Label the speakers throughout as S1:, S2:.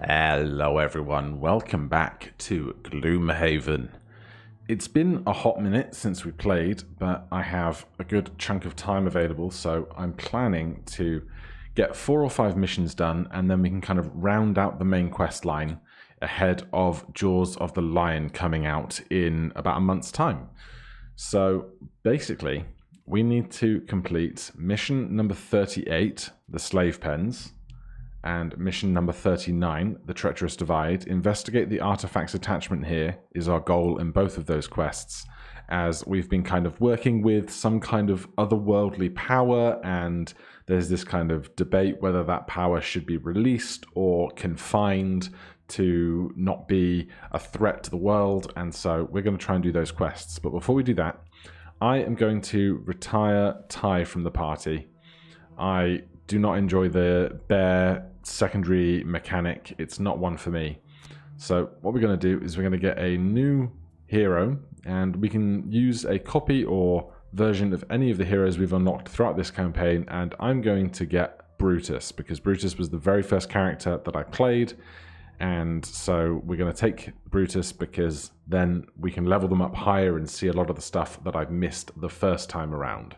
S1: Hello everyone, welcome back to Gloomhaven. It's been a hot minute since we played, but I have a good chunk of time available, so I'm planning to get 4 or 5 missions done, and then we can kind of round out the main quest line ahead of Jaws of the Lion coming out in about a month's time. So basically, we need to complete mission number 38, the Slave Pens, and mission number 39, the Treacherous Divide. Investigate the artifacts attachment here is our goal in both of those quests, as we've been kind of working with some kind of otherworldly power, and there's this kind of debate whether that power should be released or confined to not be a threat to the world, and so we're going to try and do those quests. But before we do that, I am going to retire Ty from the party. I do not enjoy the bear secondary mechanic. It's not one for me. So what we're going to do is we're going to get a new hero, and we can use a copy or version of any of the heroes we've unlocked throughout this campaign, and I'm going to get Brutus because Brutus was the very first character that I played, and so we're going to take Brutus because then we can level them up higher and see a lot of the stuff that I've missed the first time around.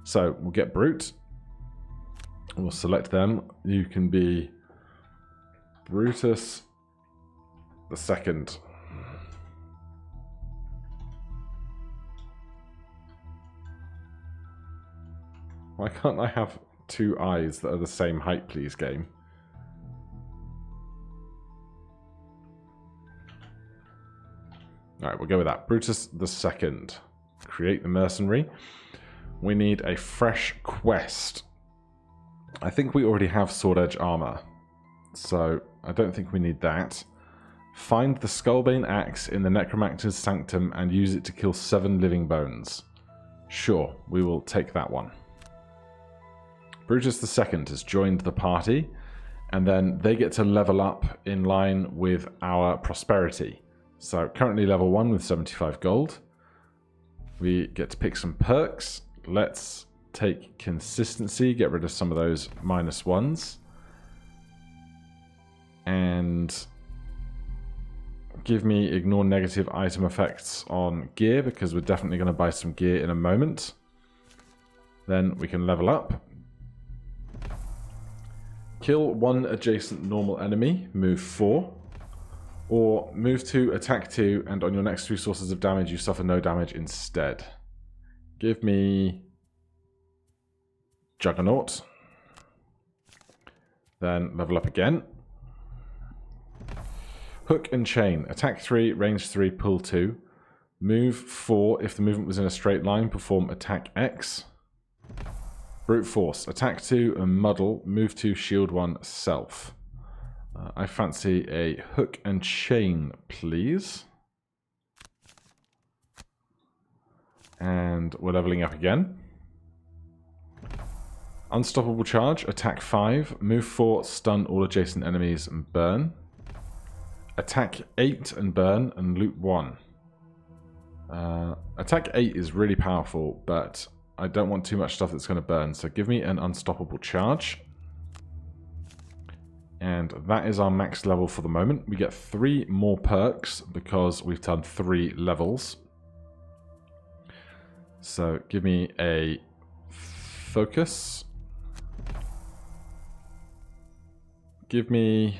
S1: So we'll get Brute. We'll select them. You can be Brutus the Second. Why can't I have 2 eyes that are the same height, please, game? Alright, we'll go with that. Brutus the Second. Create the mercenary. We need a fresh quest. I think we already have sword edge armor, so I don't think we need that. Find the Skullbane axe in the Necromancer's Sanctum and use it to kill 7 living bones. Sure, we will take that one. Brutus II has joined the party, and then they get to level up in line with our prosperity. So currently level 1 with 75 gold. We get to pick some perks. Let's take consistency, get rid of some of those -1s, and give me ignore negative item effects on gear because we're definitely going to buy some gear in a moment. Then we can level up. Kill 1 adjacent normal enemy, move 4, or move 2, attack 2, and on your next 3 sources of damage you suffer no damage instead. Give me Juggernaut. Then level up again. Hook and Chain. Attack 3, range 3, pull 2. Move 4. If the movement was in a straight line, perform attack X. Brute Force. Attack 2 and Muddle. Move 2, shield 1, self. I fancy a Hook and Chain, please. And we're leveling up again. Unstoppable Charge, attack 5, move 4, stun all adjacent enemies and burn. Attack 8 and burn, and loot 1. Attack 8 is really powerful, but I don't want too much stuff that's going to burn, so give me an Unstoppable Charge. And that is our max level for the moment. We get 3 more perks because we've done 3 levels. So give me a Focus. Give me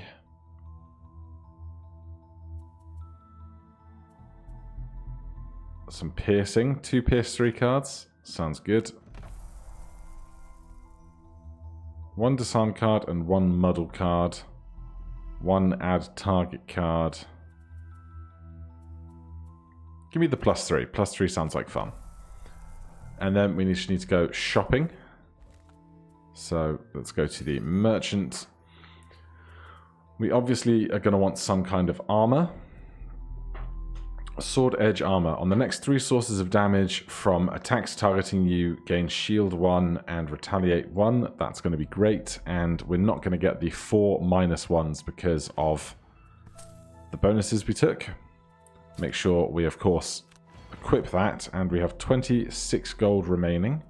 S1: some piercing. 2 pierce 3 cards. Sounds good. 1 disarm card and 1 muddle card. 1 add target card. Give me the +3. +3 sounds like fun. And then we need to go shopping. So let's go to the merchant. We obviously are going to want some kind of armor. Sword edge armor. On the next 3 sources of damage from attacks targeting you, gain shield 1 and retaliate 1. That's going to be great. And we're not going to get the 4 -1s because of the bonuses we took. Make sure we, of course, equip that. And we have 26 gold remaining.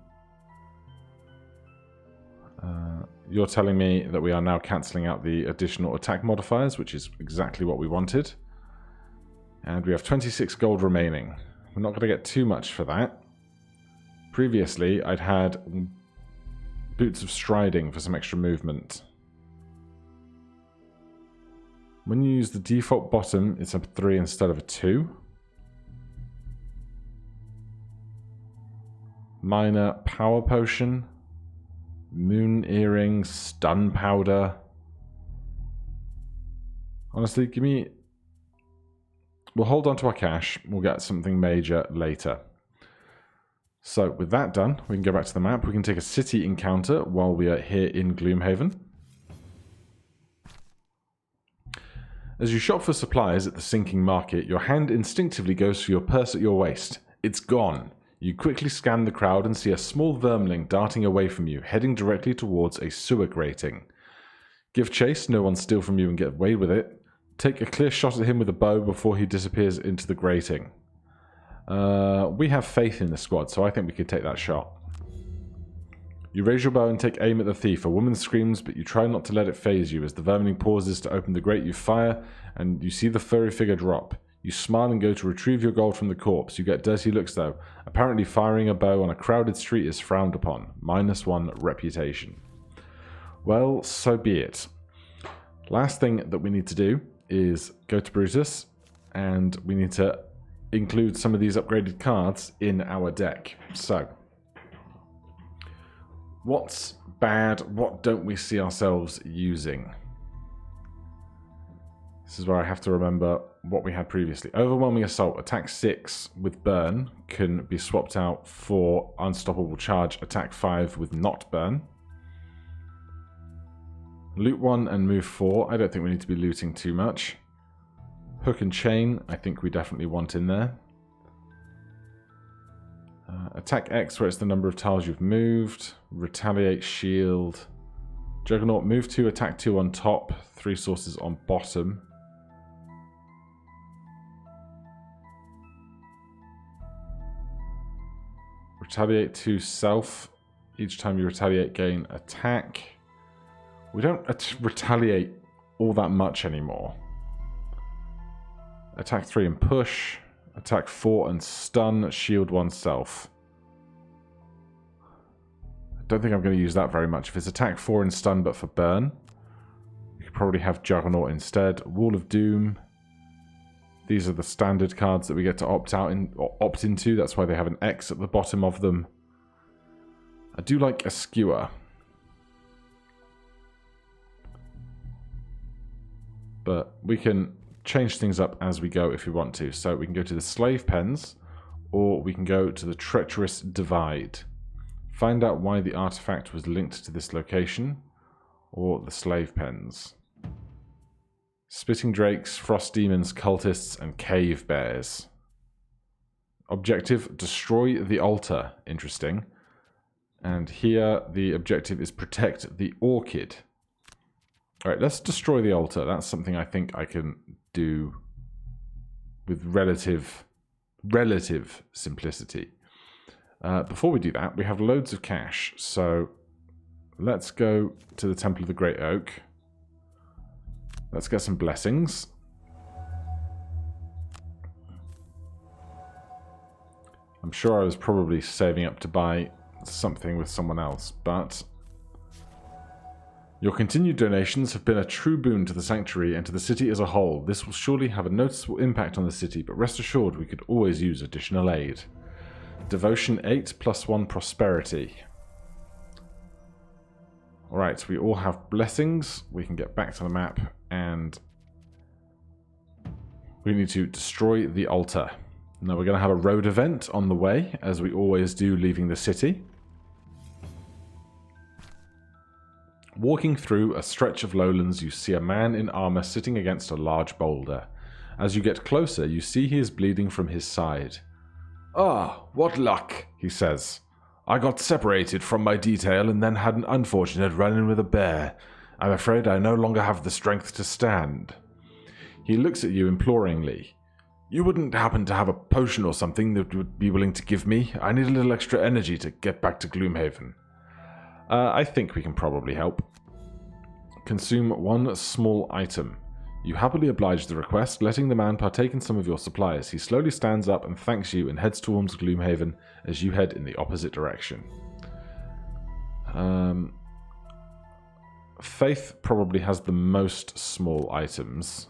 S1: you're telling me that we are now cancelling out the additional attack modifiers, which is exactly what we wanted. And we have 26 gold remaining. We're not going to get too much for that. Previously, I'd had boots of striding for some extra movement. When you use the default bottom, it's a 3 instead of a 2. Minor power potion. Moon earrings, stun powder. Honestly, give me... We'll hold on to our cash. We'll get something major later. So, with that done, we can go back to the map. We can take a city encounter while we are here in Gloomhaven. As you shop for supplies at the sinking market, your hand instinctively goes for your purse at your waist. It's gone. You quickly scan the crowd and see a small vermling darting away from you, heading directly towards a sewer grating. Give chase, no one steal from you and get away with it. Take a clear shot at him with a bow before he disappears into the grating. We have faith in the squad, so I think we could take that shot. You raise your bow and take aim at the thief. A woman screams, but you try not to let it faze you. As the vermling pauses to open the grate, you fire, and you see the furry figure drop. You smile and go to retrieve your gold from the corpse. You get dirty looks though. Apparently firing a bow on a crowded street is frowned upon. -1 reputation. Well, so be it. Last thing that we need to do is go to Brutus, and we need to include some of these upgraded cards in our deck. So, what's bad? What don't we see ourselves using? This is where I have to remember what we had previously. Overwhelming Assault, attack 6 with burn can be swapped out for Unstoppable Charge, attack 5 with not burn. Loot 1 and move 4. I don't think we need to be looting too much. Hook and Chain, I think we definitely want in there. Attack X, where it's the number of tiles you've moved. Retaliate Shield. Juggernaut, move 2, attack 2 on top. 3 sources on bottom. Retaliate 2 self. Each time you retaliate, gain attack. We don't retaliate all that much anymore. Attack 3 and push. Attack 4 and stun. Shield 1 self. I don't think I'm going to use that very much. If it's attack 4 and stun but for burn, you could probably have Juggernaut instead. Wall of Doom. These are the standard cards that we get to opt into. That's why they have an X at the bottom of them. I do like a skewer. But we can change things up as we go if we want to. So we can go to the Slave Pens, or we can go to the Treacherous Divide. Find out why the artifact was linked to this location, or the Slave Pens. Spitting Drakes, Frost Demons, Cultists, and Cave Bears. Objective, destroy the altar. Interesting. And here the objective is protect the orchid. Alright, let's destroy the altar. That's something I think I can do with relative simplicity. Before we do that, we have loads of cash. So let's go to the Temple of the Great Oak. Let's get some blessings. I'm sure I was probably saving up to buy something with someone else, but your continued donations have been a true boon to the Sanctuary and to the city as a whole. This will surely have a noticeable impact on the city, but rest assured we could always use additional aid. Devotion 8 +1 Prosperity. Alright, we all have blessings. We can get back to the map, and we need to destroy the altar. Now we're going to have a road event on the way, as we always do leaving the city. Walking through a stretch of lowlands, you see a man in armor sitting against a large boulder. As you get closer, you see he is bleeding from his side. "Ah, what luck," he says. "I got separated from my detail and then had an unfortunate run-in with a bear. I'm afraid I no longer have the strength to stand." He looks at you imploringly. "You wouldn't happen to have a potion or something that would be willing to give me? I need a little extra energy to get back to Gloomhaven." I think we can probably help. Consume one small item. You happily oblige the request, letting the man partake in some of your supplies. He slowly stands up and thanks you and heads towards Gloomhaven as you head in the opposite direction. Faith probably has the most small items.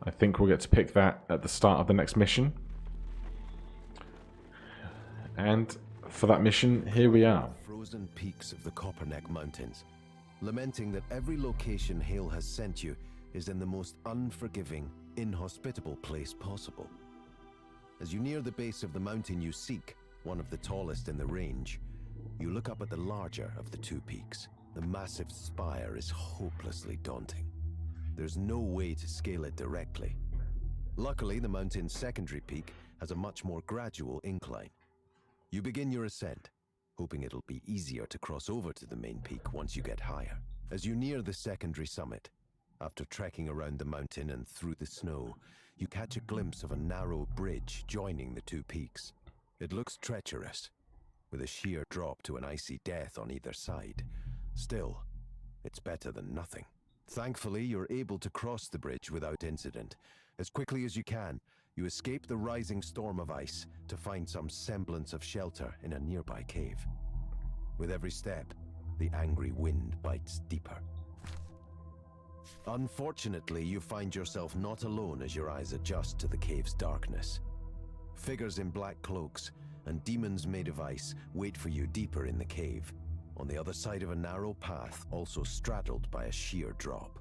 S1: I think we'll get to pick that at the start of the next mission. And for that mission, here we are.
S2: Frozen peaks of the Copperneck Mountains, lamenting that every location Hale has sent you is in the most unforgiving, inhospitable place possible. As you near the base of the mountain you seek, one of the tallest in the range, you look up at the larger of the two peaks. The massive spire is hopelessly daunting. There's no way to scale it directly. Luckily, the mountain's secondary peak has a much more gradual incline. You begin your ascent, hoping it'll be easier to cross over to the main peak once you get higher. As you near the secondary summit, after trekking around the mountain and through the snow, you catch a glimpse of a narrow bridge joining the two peaks. It looks treacherous, with a sheer drop to an icy death on either side. Still, it's better than nothing. Thankfully, you're able to cross the bridge without incident. As quickly as you can, you escape the rising storm of ice to find some semblance of shelter in a nearby cave. With every step, the angry wind bites deeper. Unfortunately, you find yourself not alone as your eyes adjust to the cave's darkness. Figures in black cloaks and demons made of ice wait for you deeper in the cave, on the other side of a narrow path also straddled by a sheer drop.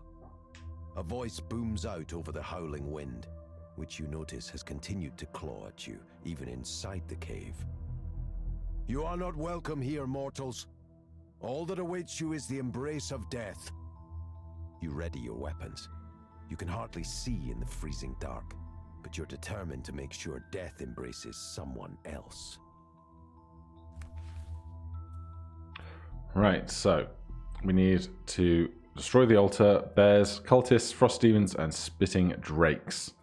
S2: A voice booms out over the howling wind, which you notice has continued to claw at you, even inside the cave. "You are not welcome here, mortals. All that awaits you is the embrace of death." You ready your weapons. You can hardly see in the freezing dark, but you're determined to make sure death embraces someone else.
S1: Right, so we need to destroy the altar, bears, cultists, frost demons, and spitting drakes.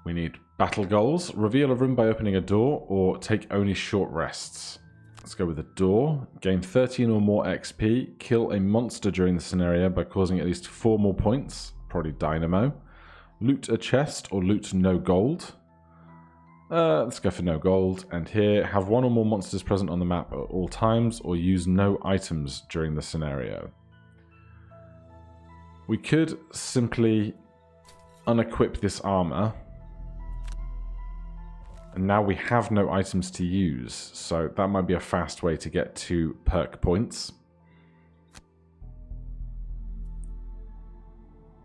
S1: We need battle goals. Reveal a room by opening a door, or take only short rests. Let's go with a door. Gain 13 or more XP. Kill a monster during the scenario by causing at least 4 more points. Probably dynamo. Loot a chest or loot no gold. Let's go for no gold. And here, have 1 or more monsters present on the map at all times, or use no items during the scenario. We could simply unequip this armor. And now we have no items to use, so that might be a fast way to get 2 perk points.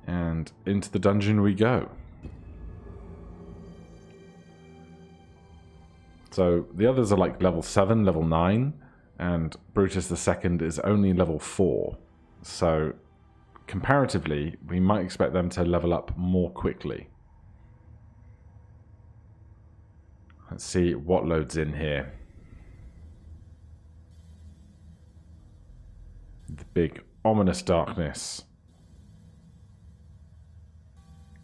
S1: And into the dungeon we go. So the others are like level 7, level 9, and Brutus II is only level 4. So comparatively, we might expect them to level up more quickly. Let's see what loads in here. The big ominous darkness.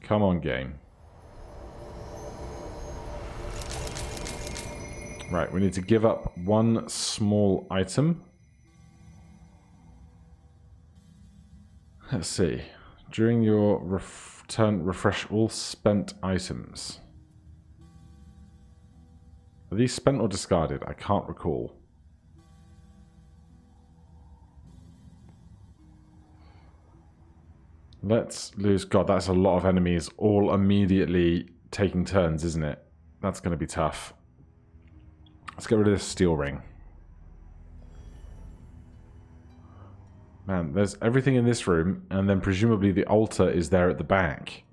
S1: Come on, game. Right, we need to give up 1 small item. Let's see. During your turn, refresh all spent items. Are these spent or discarded? I can't recall. Let's lose... God, that's a lot of enemies all immediately taking turns, isn't it? That's going to be tough. Let's get rid of this steel ring. Man, there's everything in this room, and then presumably the altar is there at the back.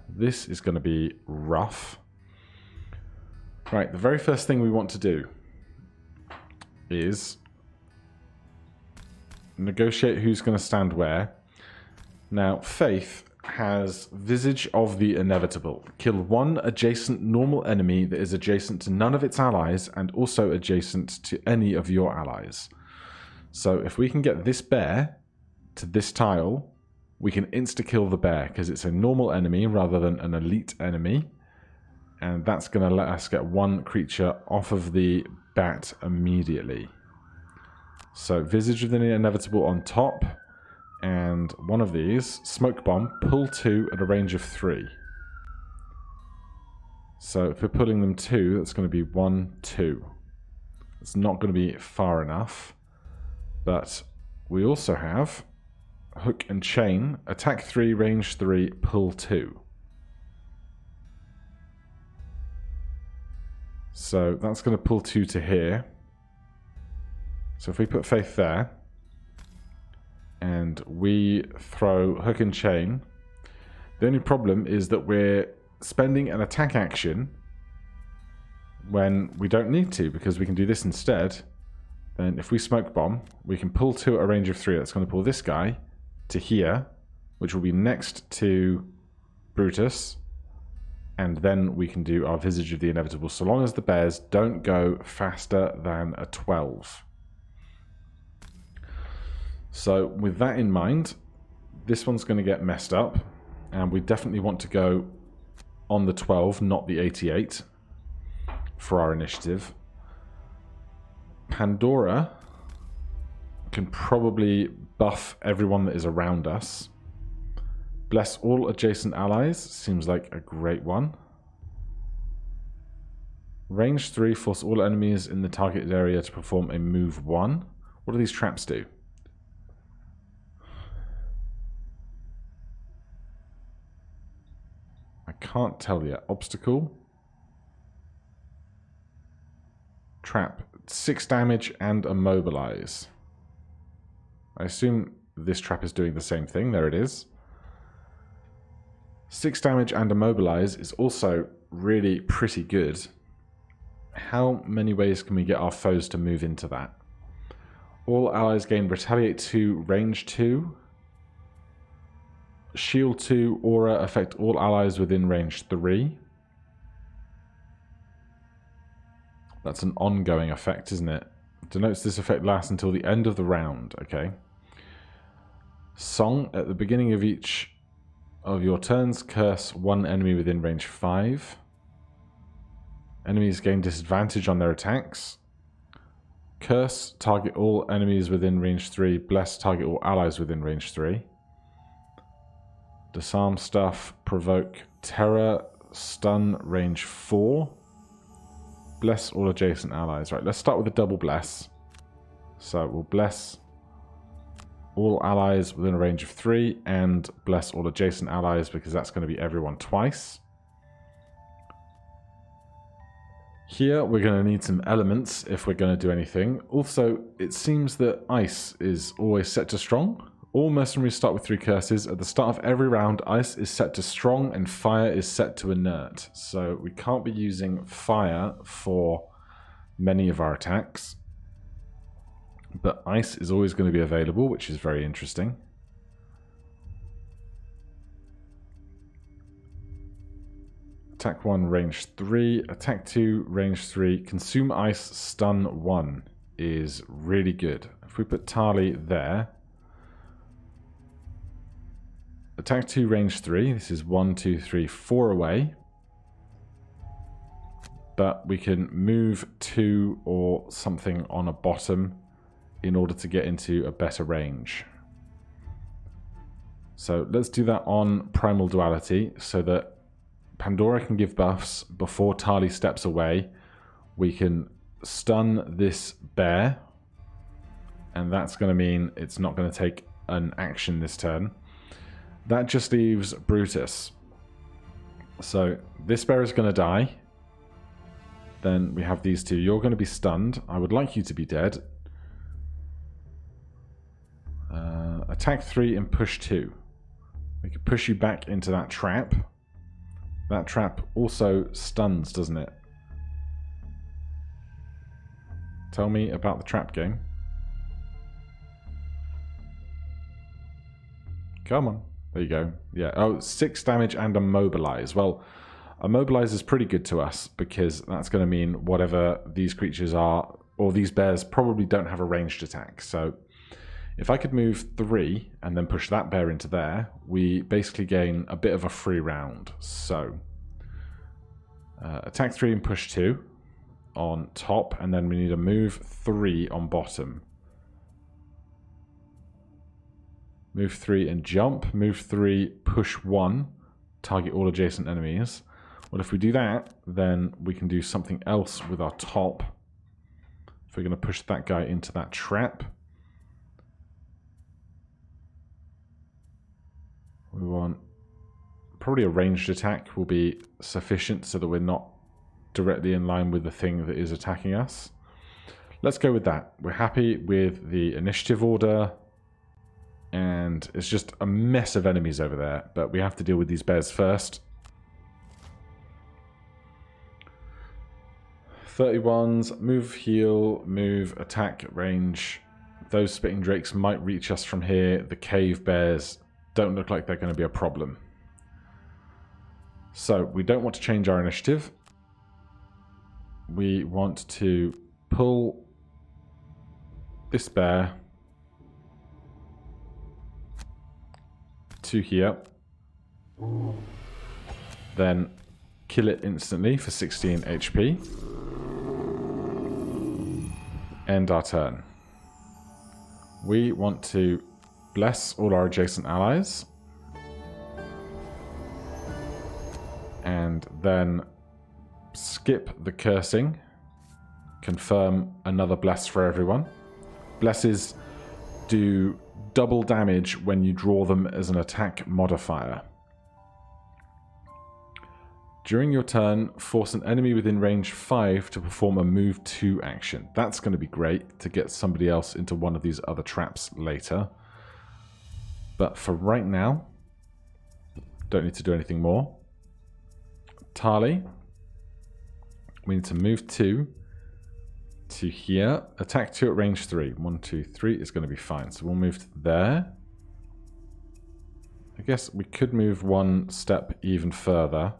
S1: This is going to be rough. Right, the very first thing we want to do is negotiate who's going to stand where. Now, Faith has Visage of the Inevitable. Kill 1 adjacent normal enemy that is adjacent to none of its allies and also adjacent to any of your allies. So if we can get this bear to this tile, we can insta-kill the bear because it's a normal enemy rather than an elite enemy. And that's going to let us get 1 creature off of the bat immediately. So Visage of the Inevitable on top, and one of these, Smoke Bomb, pull 2 at a range of 3. So if we're pulling them 2, that's going to be 1, 2. It's not going to be far enough, but we also have Hook and Chain, attack 3, range 3, pull 2. So that's going to pull 2 to here. So if we put Faith there, and we throw Hook and Chain, the only problem is that we're spending an attack action when we don't need to, because we can do this instead. Then if we Smoke Bomb, we can pull 2 at a range of 3. That's going to pull this guy to here, which will be next to Brutus. And then we can do our Visage of the Inevitable, so long as the bears don't go faster than a 12. So with that in mind, this one's going to get messed up, and we definitely want to go on the 12, not the 88, for our initiative. Pandora can probably buff everyone that is around us. Bless all adjacent allies seems like a great one. Range 3, force all enemies in the targeted area to perform a move 1. What do these traps do? I can't tell yet. Obstacle. Trap. 6 damage and immobilize. I assume this trap is doing the same thing. There it is. 6 damage and immobilize is also really pretty good. How many ways can we get our foes to move into that? All allies gain Retaliate 2, Range 2. Shield 2, Aura, affect all allies within range 3. That's an ongoing effect, isn't it? Denotes this effect lasts until the end of the round. Okay. Song, at the beginning of each of your turns, curse 1 enemy within range 5. Enemies gain disadvantage on their attacks. Curse, target all enemies within range 3. Bless, target all allies within range 3. Disarm stuff, provoke terror, stun, range 4. Bless all adjacent allies. Right, let's start with a double bless. So we'll bless all allies within a range of 3 and bless all adjacent allies, because that's going to be everyone twice. Here we're going to need some elements if we're going to do anything. Also, it seems that ice is always set to strong. All mercenaries start with 3 curses. At the start of every round, ice is set to strong and fire is set to inert. So we can't be using fire for many of our attacks. But ice is always going to be available, which is very interesting. Attack 1, range 3. Attack 2, range 3. Consume ice, stun 1 is really good. If we put Tali there. Attack 2, range 3. This is 1, 2, 3, 4 away. But we can move 2 or something on a bottom in order to get into a better range. So let's do that on Primal Duality so that Pandora can give buffs before Tali steps away. We can stun this bear, and that's going to mean it's not going to take an action this turn. That just leaves Brutus. So this bear is going to die. Then we have these two. You're going to be stunned. I would like you to be dead. Attack 3 and push 2. We can push you back into that trap. That trap also stuns, doesn't it? Tell me about the trap game. Come on. There you go. Yeah. Oh, 6 damage and immobilize. Well, immobilize is pretty good to us because that's going to mean whatever these creatures are, or these bears probably don't have a ranged attack. So if I could move 3 and then push that bear into there, we basically gain a bit of a free round. So attack 3 and push 2. on top, and then we need a move 3 on bottom. Move 3 and jump. Move 3, push 1, target all adjacent enemies. Well, if we do that, then we can do something else with our top. If we're going to push that guy into that trap, we want probably a ranged attack will be sufficient so that we're not directly in line with the thing that is attacking us. Let's go with that. We're happy with the initiative order, and it's just a mess of enemies over there, but we have to deal with these bears first. 31s, move, heal, move, attack, range. Those spitting drakes might reach us from here. The cave bears don't look like they're going to be a problem. So we don't want to change our initiative. We want to pull this bear to here, then kill it instantly for 16 HP. End our turn. We want to bless all our adjacent allies, and then skip the cursing, confirm another bless for everyone. Blesses do double damage when you draw them as an attack modifier. During your turn, force an enemy within range 5 to perform a move 2 action. That's going to be great to get somebody else into one of these other traps later. But for right now, don't need to do anything more. Tali, we need to move 2 to here. Attack 2 at range 3. 1, 2, 3 is going to be fine. So we'll move to there. I guess we could move 1 step even further,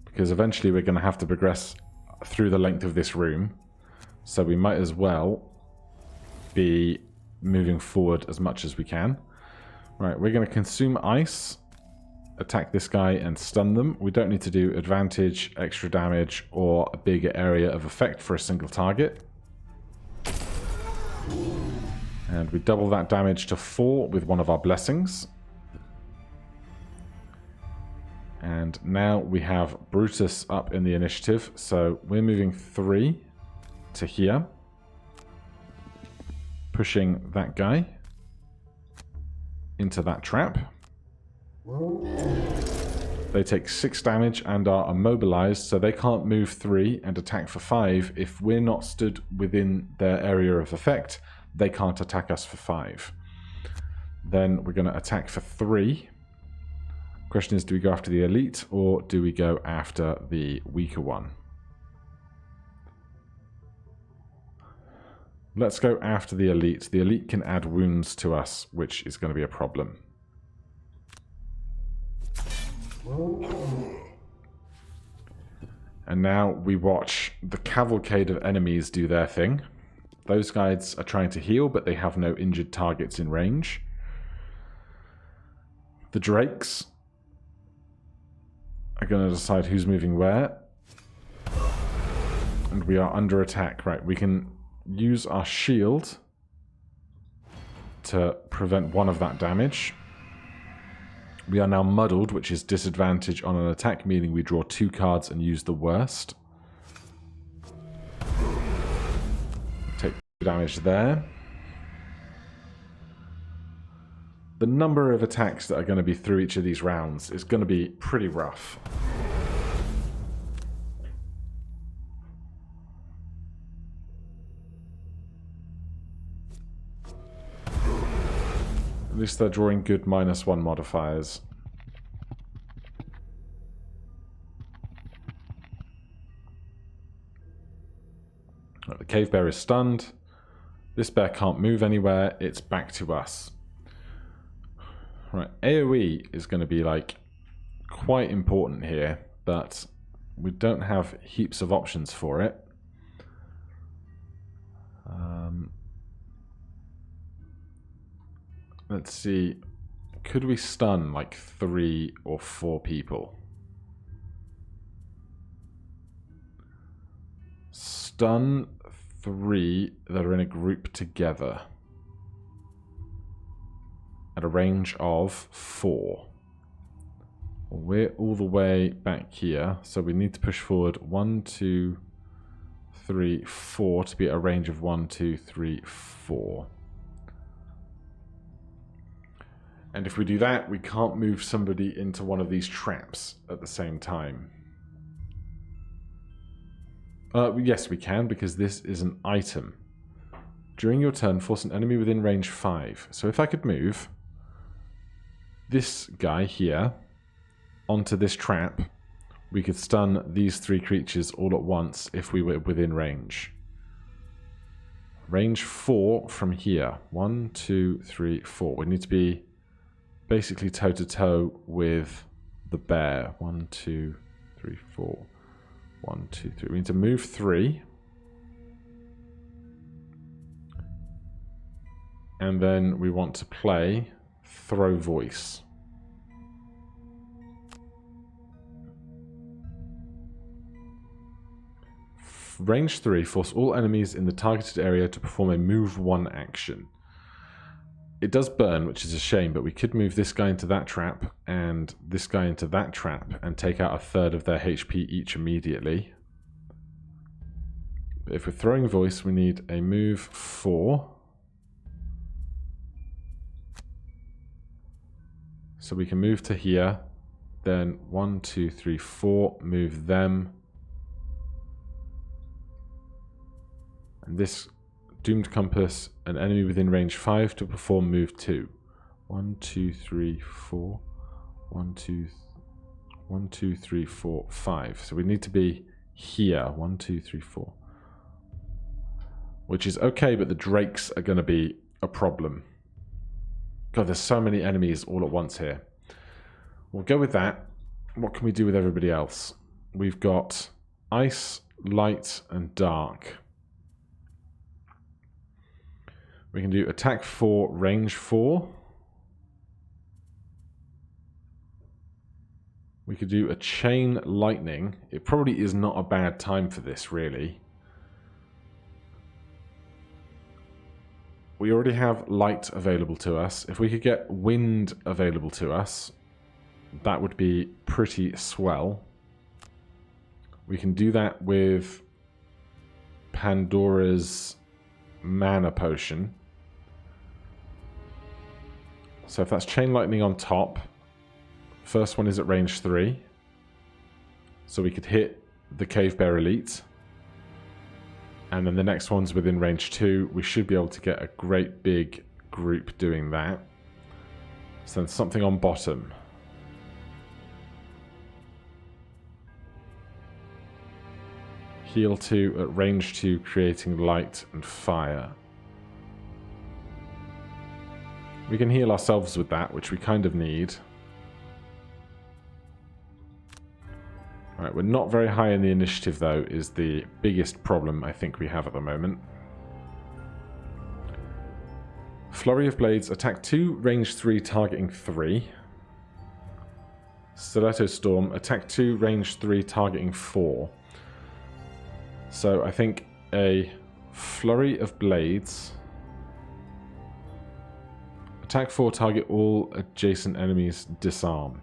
S1: because eventually we're going to have to progress through the length of this room. So we might as well be moving forward as much as we can. Right, we're going to consume ice, attack this guy and stun them. We don't need to do advantage, extra damage, or a bigger area of effect for a single target. And we double that damage to 4 with one of our blessings. And now we have Brutus up in the initiative, so we're moving 3 to here, pushing that guy into that trap. They take 6 damage and are immobilized, so they can't move 3 and attack for 5. If we're not stood within their area of effect, they can't attack us for 5. Then we're going to attack for 3. Question is, do we go after the elite or do we go after the weaker one? Let's go after the elite. The elite can add wounds to us, which is going to be a problem. And now we watch the cavalcade of enemies do their thing. Those guys are trying to heal, but they have no injured targets in range. The drakes are going to decide who's moving where. And we are under attack. Right, we can use our shield to prevent one of that damage. We are now muddled, which is disadvantage on an attack, meaning we draw 2 cards and use the worst. Take damage there. The number of attacks that are going to be through each of these rounds is going to be pretty rough. At least they're drawing good -1 modifiers. Right, the cave bear is stunned. This bear can't move anywhere. It's back to us. Right, AoE is going to be like quite important here, but we don't have heaps of options for it. Let's see, could we stun like 3 or 4 people? stun 3 that are in a group together at a range of 4. We're all the way back here, so we need to push forward 1, 2, 3, 4 to be at a range of 1, 2, 3, 4. And if we do that, we can't move somebody into one of these traps at the same time. Yes, we can, because this is an item. During your turn, force an enemy within range 5. So if I could move this guy here onto this trap, we could stun these 3 creatures all at once if we were within range. Range 4 from here. 1, 2, 3, 4. We need to be basically toe-to-toe with the bear. 1, 2, 3, 4. 1, 2, 3. We need to move 3. And then we want to play Throw Voice. Range 3, force all enemies in the targeted area to perform a move 1 action. It does burn, which is a shame, but we could move this guy into that trap and this guy into that trap and take out a third of their HP each immediately. But if we're throwing voice, we need a move 4. So we can move to here, then 1, 2, 3, 4, move them. And this Doomed Compass, an enemy within range 5 to perform move 2. 1, 2, 3, 4. 1, 2, 3, 4, 5. So we need to be here. 1, 2, 3, 4. Which is okay, but the drakes are going to be a problem. God, there's so many enemies all at once here. We'll go with that. What can we do with everybody else? We've got ice, light, and dark. We can do attack 4, range 4. We could do a chain lightning. It probably is not a bad time for this, really. We already have light available to us. If we could get wind available to us, that would be pretty swell. We can do that with Pandora's mana potion. So if that's chain lightning on top, first one is at range 3. So we could hit the Cave Bear Elite. And then the next one's within range 2. We should be able to get a great big group doing that. So then something on bottom. Heal 2 at range 2, creating light and fire. We can heal ourselves with that, which we kind of need. Alright, we're not very high in the initiative, though, is the biggest problem I think we have at the moment. Flurry of Blades, attack 2, range 3, targeting 3. Stiletto Storm, attack 2, range 3, targeting 4. So I think a Flurry of Blades... Attack 4, target all adjacent enemies, disarm.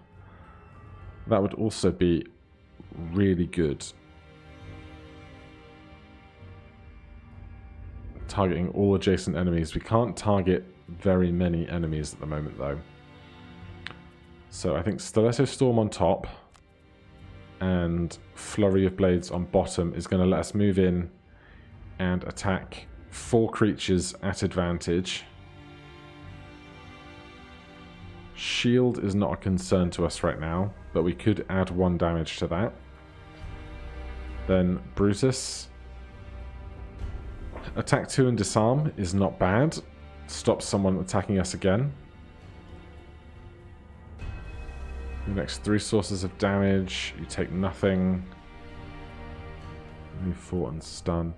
S1: That would also be really good. Targeting all adjacent enemies. We can't target very many enemies at the moment, though. So I think Stiletto Storm on top and Flurry of Blades on bottom is going to let us move in and attack 4 creatures at advantage. Shield is not a concern to us right now, but we could add 1 damage to that. Then Brutus. Attack 2 and disarm is not bad. Stops someone attacking us again. The next 3 sources of damage. You take nothing. Move 4 and stun.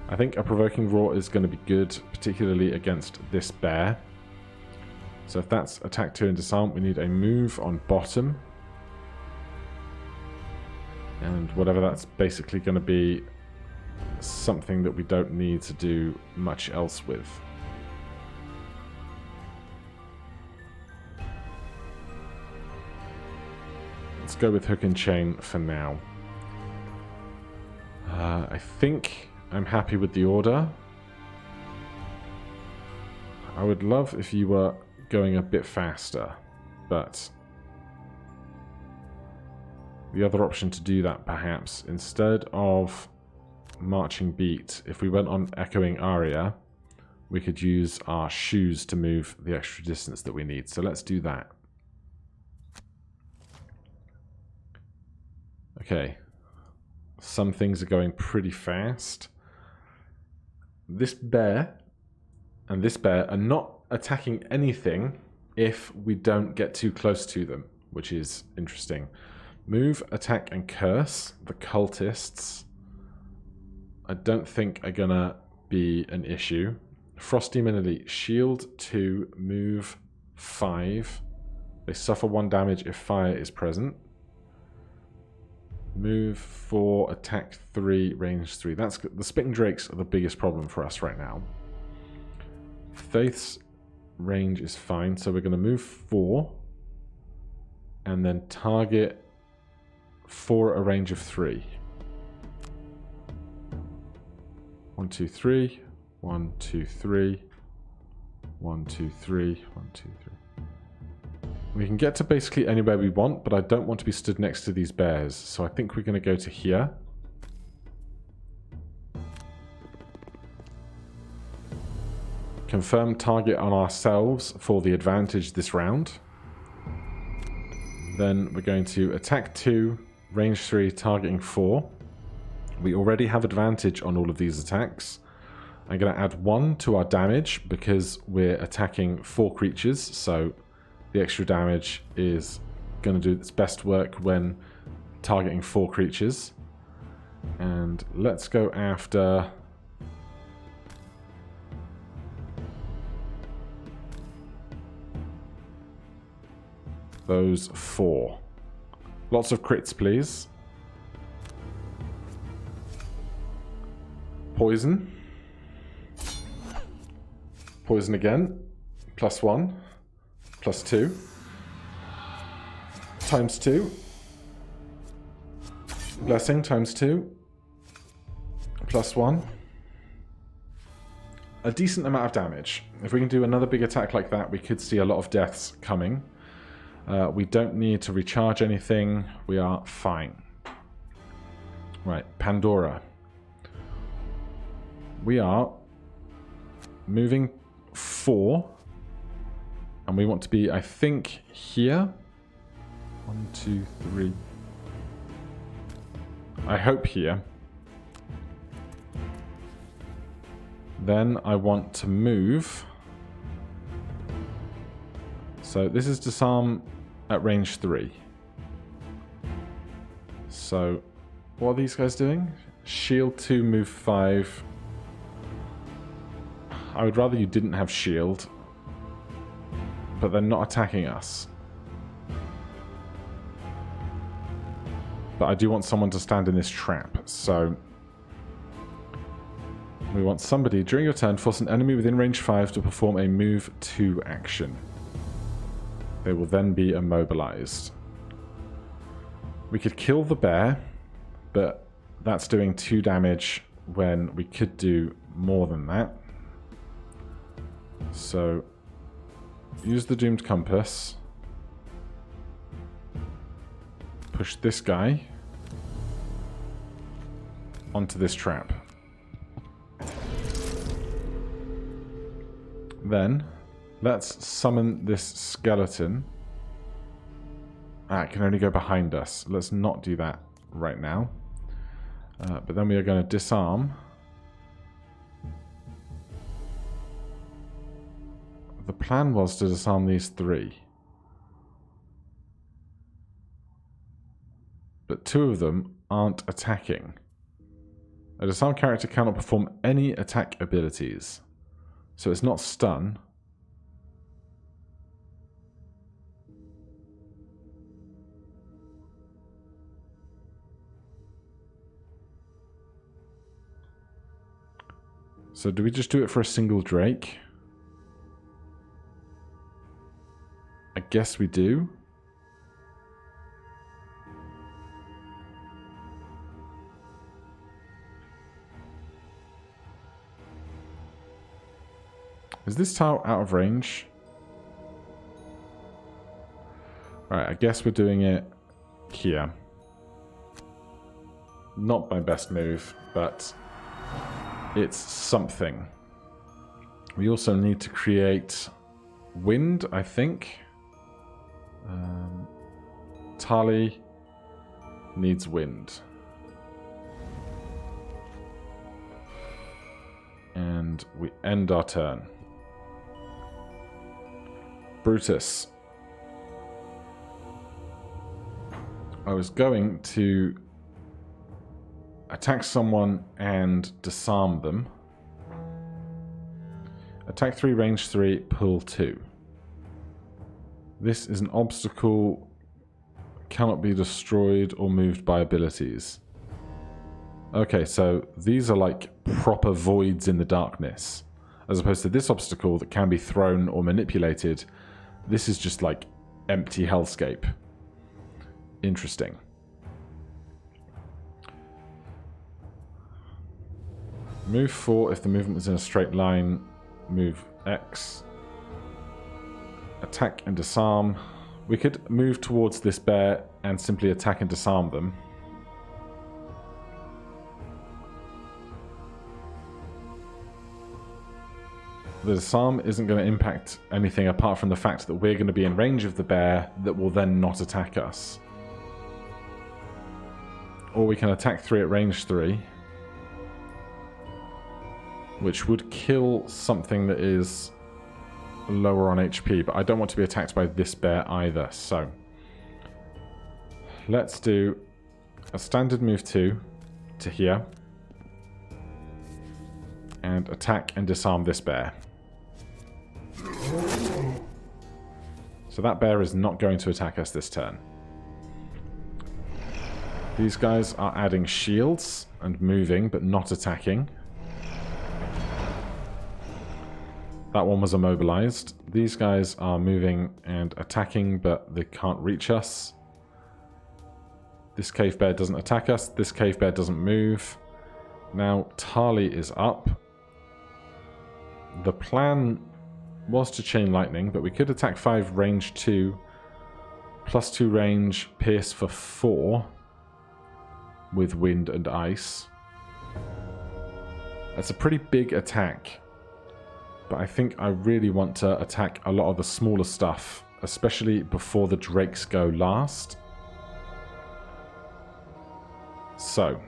S1: I think a Provoking Roar is going to be good, particularly against this bear. So if that's attack 2 and disarm, we need a move on bottom. And whatever that's basically going to be something that we don't need to do much else with. Let's go with hook and chain for now. I think I'm happy with the order. I would love if you were going a bit faster, but the other option to do that, perhaps, instead of marching beat, if we went on echoing aria, we could use our shoes to move the extra distance that we need. So let's do that. Okay. Some things are going pretty fast. This bear and this bear are not attacking anything if we don't get too close to them, which is interesting. Move, attack, and curse. The cultists, I don't think are gonna be an issue. Frost Demon Elite, shield 2, move 5. They suffer 1 damage if fire is present. Move 4, attack 3, range 3. That's the Spitting Drakes are the biggest problem for us right now. Faith's range is fine, so we're going to move 4 and then target 4 at a range of 3. 1, 2, 3. 1, 2, 3. 1, 2, 3. 1, 2, 3. We can get to basically anywhere we want, but I don't want to be stood next to these bears, so I think we're going to go to here. Confirm target on ourselves for the advantage this round. Then we're going to attack 2, range 3, targeting 4. We already have advantage on all of these attacks. I'm going to add 1 to our damage because we're attacking 4 creatures, so the extra damage is going to do its best work when targeting 4 creatures. And let's go after those 4. Lots of crits, please. Poison. Poison again. +1. +2. ×2. Blessing ×2. +1. A decent amount of damage. If we can do another big attack like that, we could see a lot of deaths coming. We don't need to recharge anything. We are fine. Right, Pandora. We are moving 4. And we want to be, I think, here. 1, 2, 3. I hope here. Then I want to move. So this is disarm at range 3. So what are these guys doing? Shield 2, move 5. I would rather you didn't have shield. But they're not attacking us. But I do want someone to stand in this trap, so we want somebody, during your turn, force an enemy within range 5 to perform a move 2 action. They will then be immobilized. We could kill the bear, but that's doing 2 damage when we could do more than that. So use the Doomed Compass. Push this guy onto this trap. Then, let's summon this skeleton. It can only go behind us. Let's not do that right now. But then we are going to disarm. The plan was to disarm these 3. But 2 of them aren't attacking. A disarmed character cannot perform any attack abilities. So it's not stun. So do we just do it for a single Drake? I guess we do. Is this tile out of range? Right, I guess we're doing it here. Not my best move, but it's something. We also need to create wind, I think. Tali needs wind. And we end our turn. Brutus. I was going to attack someone and disarm them. Attack 3, range 3, pull 2. This is an obstacle, cannot be destroyed or moved by abilities. Okay, so these are like proper voids in the darkness. As opposed to this obstacle that can be thrown or manipulated. This is just like empty hellscape. Interesting. Move 4 if the movement is in a straight line. Move X. Attack and disarm. We could move towards this bear and simply attack and disarm them. The disarm isn't going to impact anything apart from the fact that we're going to be in range of the bear that will then not attack us. Or we can attack 3 at range 3. Which would kill something that is lower on HP, but I don't want to be attacked by this bear either, so let's do a standard move 2 to here and attack and disarm this bear. So that bear is not going to attack us this turn. These guys are adding shields and moving, but not attacking. That one was immobilized. These guys are moving and attacking, but they can't reach us. This cave bear doesn't attack us. This cave bear doesn't move. Now Tali is up. The plan was to chain lightning, but we could attack 5, range 2, plus 2 range, pierce for 4 with wind and ice. That's a pretty big attack. But I think I really want to attack a lot of the smaller stuff, especially before the drakes go last. So,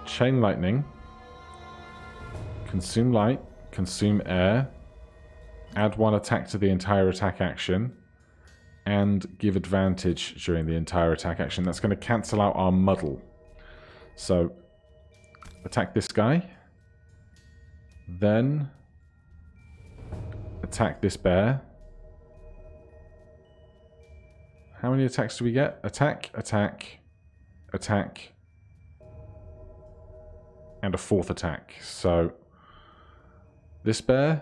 S1: chain lightning, consume light, consume air, add 1 attack to the entire attack action, and give advantage during the entire attack action. That's going to cancel out our muddle. So, attack this guy. Then attack this bear. How many attacks do we get? Attack, attack, attack, and a 4th attack. So this bear,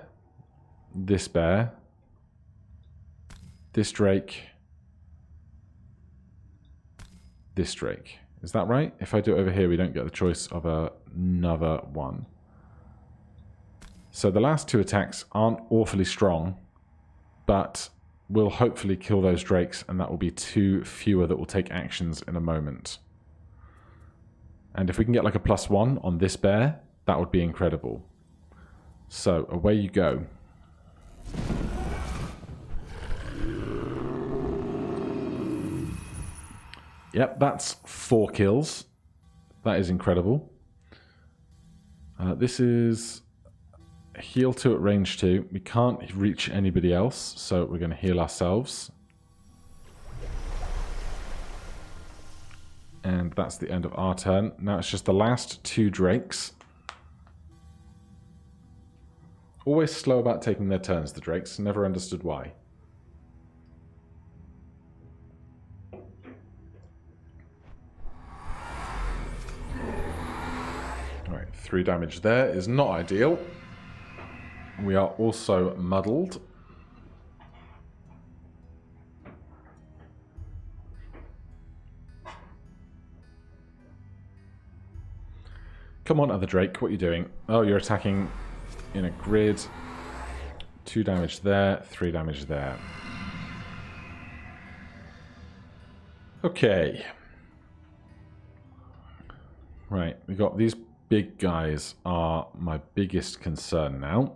S1: this bear, this drake, this drake. Is that right? If I do it over here, we don't get the choice of another one. So the last 2 attacks aren't awfully strong, but will hopefully kill those drakes, and that will be 2 fewer that will take actions in a moment. And if we can get like a +1 on this bear, that would be incredible. So away you go. Yep, that's 4 kills. That is incredible. This is heal 2 at range 2. We can't reach anybody else, so we're going to heal ourselves. And that's the end of our turn. Now it's just the last 2 drakes. Always slow about taking their turns, the drakes. Never understood why. Alright, 3 damage there is not ideal. We are also muddled. Come on, other Drake, what are you doing? Oh, you're attacking in a grid. 2 damage there, 3 damage there. Okay. Right, we got these big guys are my biggest concern now.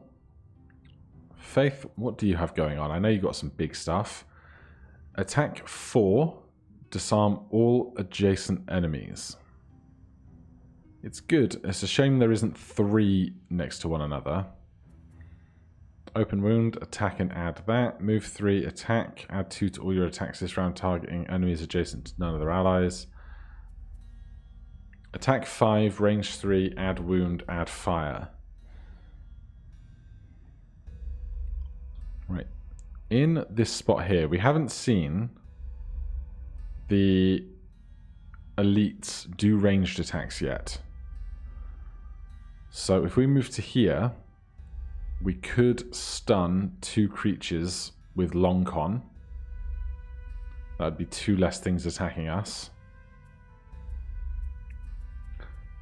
S1: Faith, what do you have going on? I know you got some big stuff. Attack 4, disarm all adjacent enemies. It's good. It's a shame there isn't 3 next to one another. Open wound, attack and add that. Move 3, attack. Add 2 to all your attacks this round, targeting enemies adjacent to none of their allies. Attack 5, range 3, add wound, add fire. Right. In this spot here, we haven't seen the elites do ranged attacks yet. So if we move to here, we could stun 2 creatures with long con. That would be 2 less things attacking us.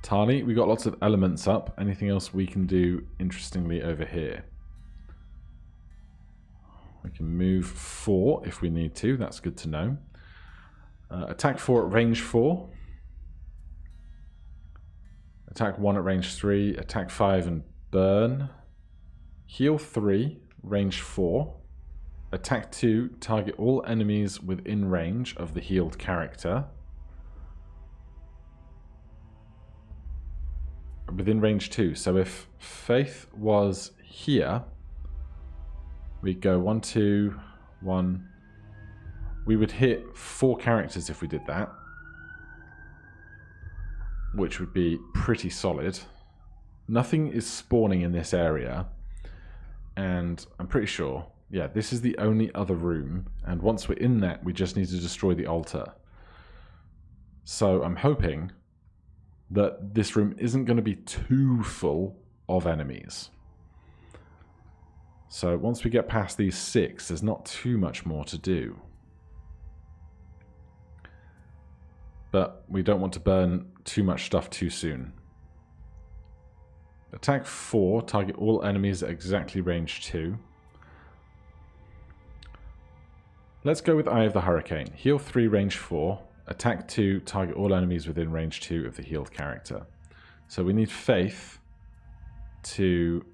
S1: Tali, we got lots of elements up. Anything else we can do interestingly over here? We can move 4 if we need to. That's good to know. Attack 4 at range 4. Attack 1 at range 3. Attack 5 and burn. Heal 3, range 4. Attack 2, target all enemies within range of the healed character. Within range 2. So if Faith was here, we'd go 1, 2, 1. We would hit 4 characters if we did that, which would be pretty solid. Nothing is spawning in this area, and I'm pretty sure, yeah, this is the only other room, and once we're in that, we just need to destroy the altar. So I'm hoping that this room isn't going to be too full of enemies. So once we get past these 6, there's not too much more to do. But we don't want to burn too much stuff too soon. Attack 4, target all enemies at exactly range 2. Let's go with Eye of the Hurricane. Heal 3, range 4. Attack 2, target all enemies within range 2 of the healed character. So we need Faith to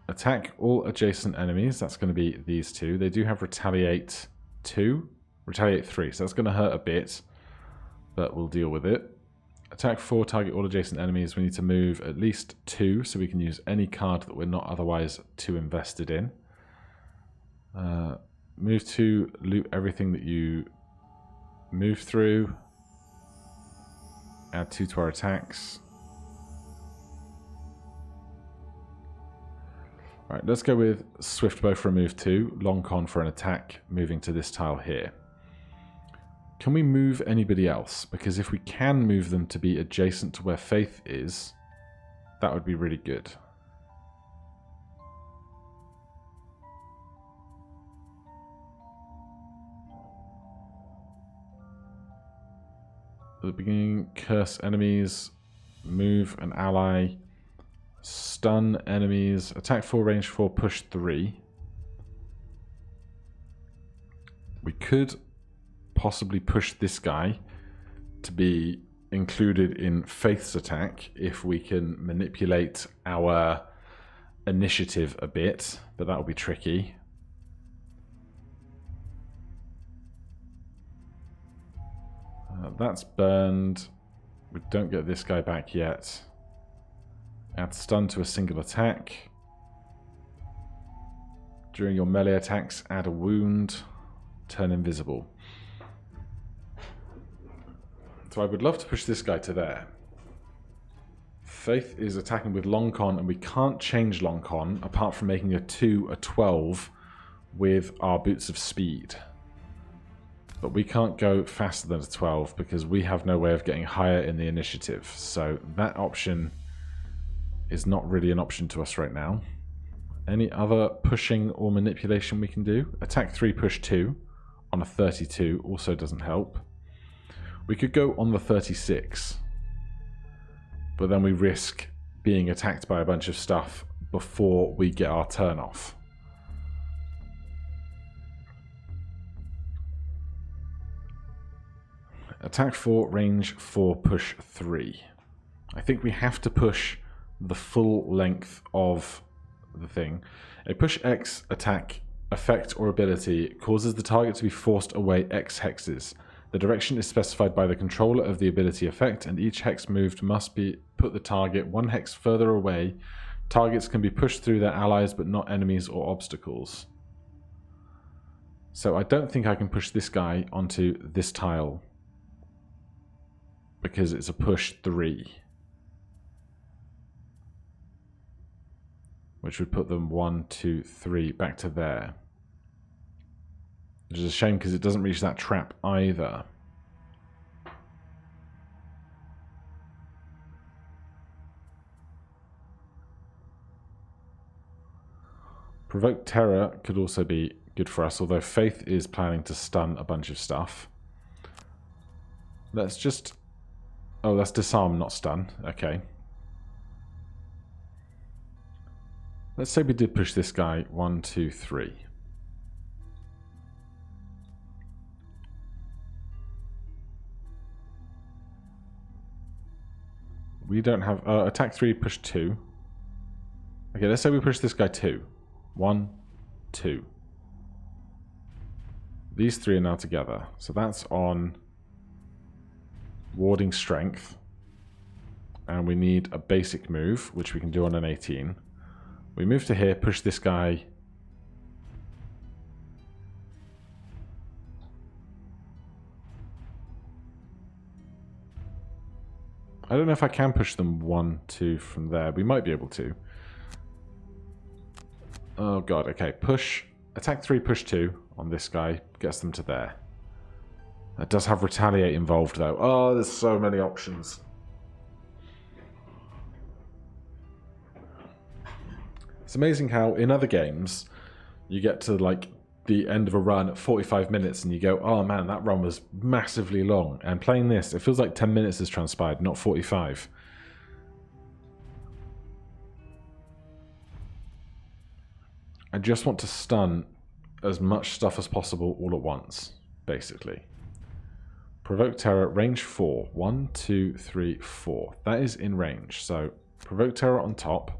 S1: attack all adjacent enemies. That's going to be these 2. They do have Retaliate 2, Retaliate 3, so that's going to hurt a bit, but we'll deal with it. Attack 4, target all adjacent enemies. We need to move at least 2, so we can use any card that we're not otherwise too invested in. Move 2, loot everything that you move through. Add 2 to our attacks. Alright, let's go with Swift Bow for a move 2, Long Con for an attack, moving to this tile here. Can we move anybody else? Because if we can move them to be adjacent to where Faith is, that would be really good. At the beginning, curse enemies, move an ally, stun enemies, attack 4, range 4, push 3. We could possibly push this guy to be included in Faith's attack if we can manipulate our initiative a bit, but that will be tricky. That's burned. We don't get this guy back yet. Add stun to a single attack. During your melee attacks, add a wound. Turn invisible. So I would love to push this guy to there. Faith is attacking with Long Con, and we can't change Long Con apart from making a 2 a 12 with our Boots of Speed. But we can't go faster than a 12 because we have no way of getting higher in the initiative. So that option is not really an option to us right now. Any other pushing or manipulation we can do? Attack 3, push 2 on a 32 also doesn't help. We could go on the 36, but then we risk being attacked by a bunch of stuff before we get our turn off. Attack 4, range 4, push 3. I think we have to push the full length of the thing. A push X attack, effect, or ability causes the target to be forced away X hexes. The direction is specified by the controller of the ability effect, and each hex moved must be put the target 1 hex further away. Targets can be pushed through their allies, but not enemies or obstacles. So I don't think I can push this guy onto this tile, because it's a push 3. Which would put them 1, 2, 3 back to there. Which is a shame because it doesn't reach that trap either. Provoke Terror could also be good for us, although Faith is planning to stun a bunch of stuff. Let's just... Oh, that's disarm, not stun. Okay. Let's say we did push this guy 1, 2, 3. We don't have... attack 3, push 2. Okay, let's say we push this guy 2. 1, 2. These 3 are now together. So that's on warding strength. And we need a basic move, which we can do on an 18. We move to here, push this guy. I don't know if I can push them 1, 2 from there. We might be able to. Oh god, okay. Push, attack 3, push 2 on this guy. Gets them to there. That does have retaliate involved though. Oh, there's so many options. It's amazing how in other games you get to like the end of a run at 45 minutes and you go, oh man, that run was massively long. And playing this, it feels like 10 minutes has transpired, not 45. I just want to stun as much stuff as possible all at once, basically. Provoke Terror, range 4. 1, 2, 3, 4. That is in range. So, Provoke Terror on top.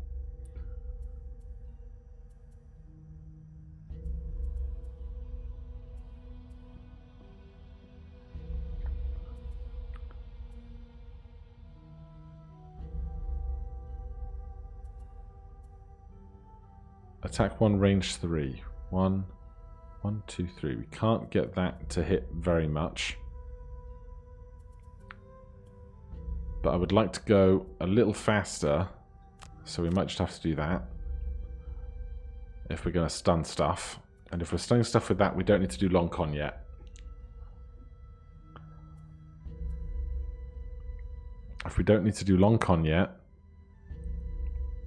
S1: Attack 1, range 3. 1, 2, 3. We can't get that to hit very much. But I would like to go a little faster, so we might just have to do that. If we're going to stun stuff. And if we're stunning stuff with that, we don't need to do long con yet. If we don't need to do long con yet,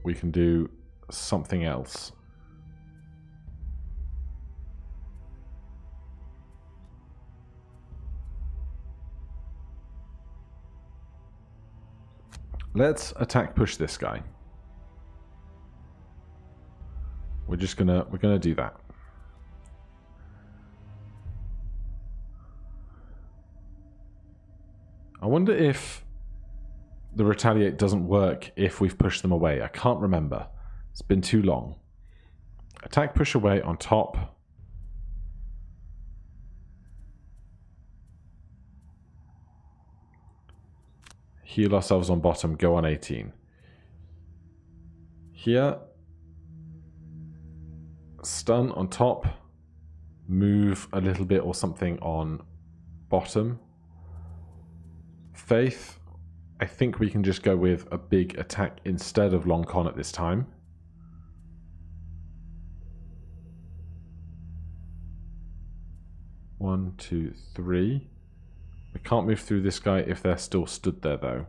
S1: we can do something else. Let's attack push this guy. We're gonna do that. I wonder if the retaliate doesn't work if we've pushed them away. I can't remember. It's been too long. Attack push away on top. Heal ourselves on bottom, go on 18. Here, stun on top, move a little bit or something on bottom. Faith, I think we can just go with a big attack instead of long con at this time. One, two, three. We can't move through this guy if they're still stood there, though.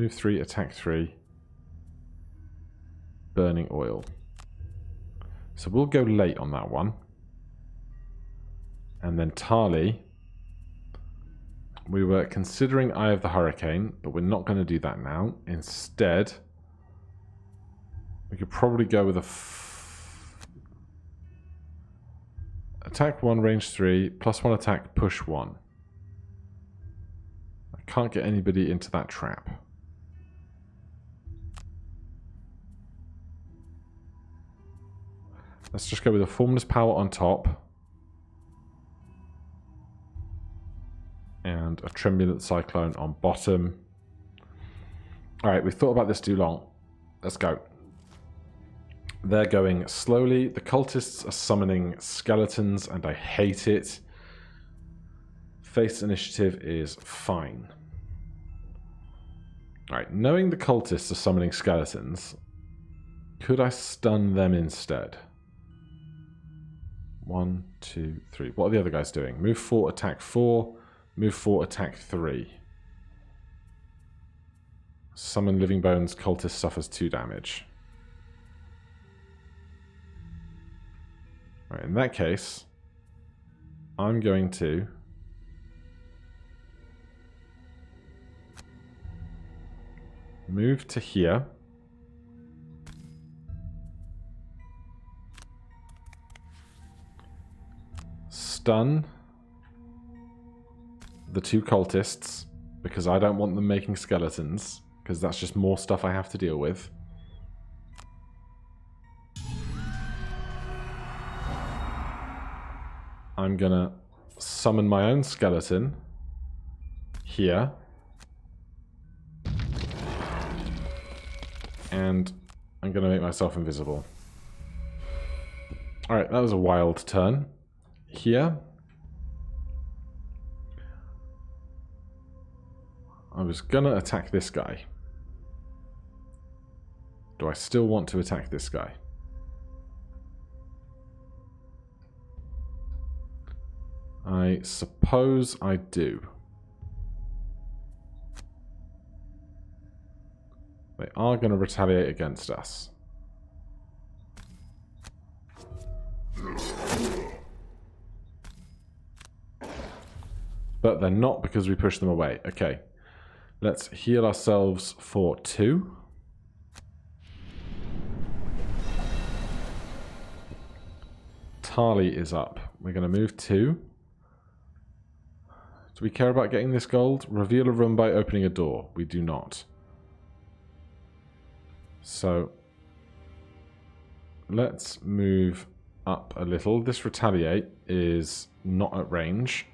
S1: Move 3, attack 3. Burning oil. So we'll go late on that one. And then Tali. We were considering Eye of the Hurricane, but we're not going to do that now. Instead, we could probably go with a attack 1, range 3, +1 attack, push 1. I can't get anybody into that trap. Let's just go with a Formless Power on top. And a Tremulent Cyclone on bottom. Alright, we've thought about this too long. Let's go. They're going slowly. The cultists are summoning skeletons, and I hate it. Face initiative is fine. Alright, knowing the cultists are summoning skeletons, could I stun them instead? 1, 2, 3. What are the other guys doing? Move 4, attack 4. Move 4, attack 3. Summon Living Bones, cultist suffers 2 damage. Right, in that case, I'm going to move to here. Stun the 2 cultists, because I don't want them making skeletons, because that's just more stuff I have to deal with. I'm gonna summon my own skeleton here. And I'm gonna make myself invisible. Alright, that was a wild turn. Here. I was gonna attack this guy. Do I still want to attack this guy? I suppose I do. They are going to retaliate against us. But they're not, because we pushed them away. Okay. Let's heal ourselves for 2. Tali is up. We're going to move 2. Do we care about getting this gold? Reveal a room by opening a door. We do not. So, let's move up a little. This retaliate is not at range.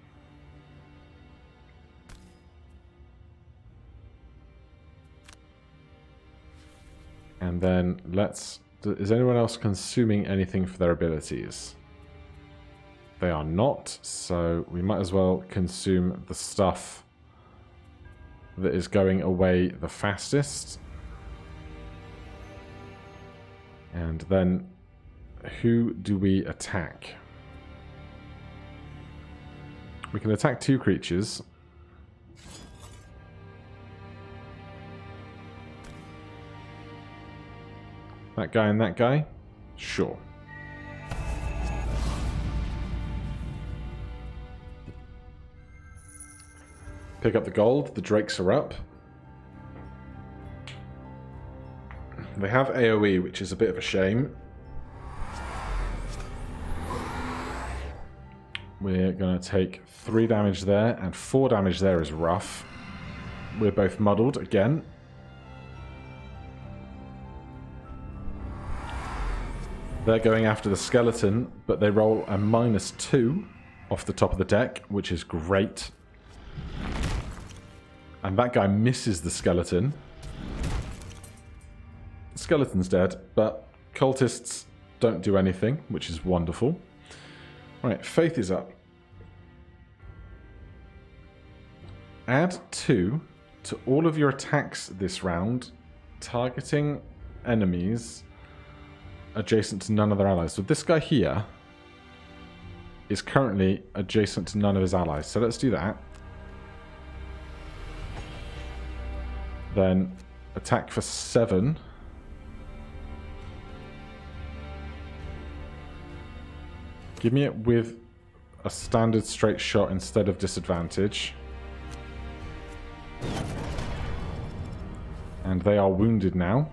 S1: And then let's... Is anyone else consuming anything for their abilities? They are not, so we might as well consume the stuff that is going away the fastest. And then, who do we attack? We can attack 2 creatures. That guy and that guy? Sure. Pick up the gold. The drakes are up. They have AoE, which is a bit of a shame. We're going to take 3 damage there, and 4 damage there is rough. We're both muddled again. They're going after the skeleton, but they roll a -2 off the top of the deck, which is great. And that guy misses the skeleton. The skeleton's dead, but cultists don't do anything, which is wonderful. Right, Faith is up. Add 2 to all of your attacks this round, targeting enemies adjacent to none of their allies. So this guy here is currently adjacent to none of his allies. So let's do that. Then Attack for 7. Give me it with a standard straight shot instead of disadvantage. And they are wounded now.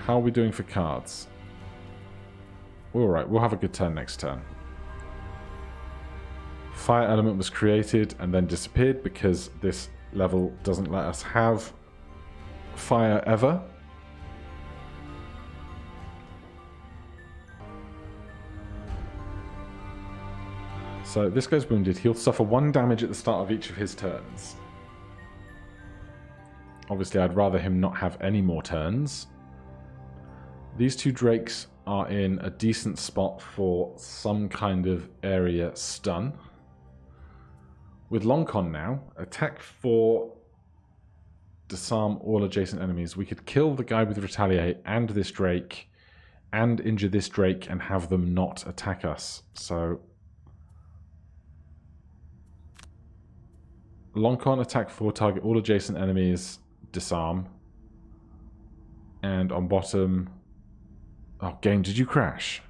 S1: How are we doing for cards? Alright, we'll have a good turn next turn. Fire element was created and then disappeared because this level doesn't let us have fire ever. So this guy's wounded. He'll suffer 1 damage at the start of each of his turns. Obviously, I'd rather him not have any more turns. These 2 drakes are in a decent spot for some kind of area stun. With Longcon now, attack for disarm all adjacent enemies. We could kill the guy with Retaliate and this drake and injure this drake and have them not attack us. So Longcon, attack for target all adjacent enemies, disarm. And on bottom... Oh, game, did you crash?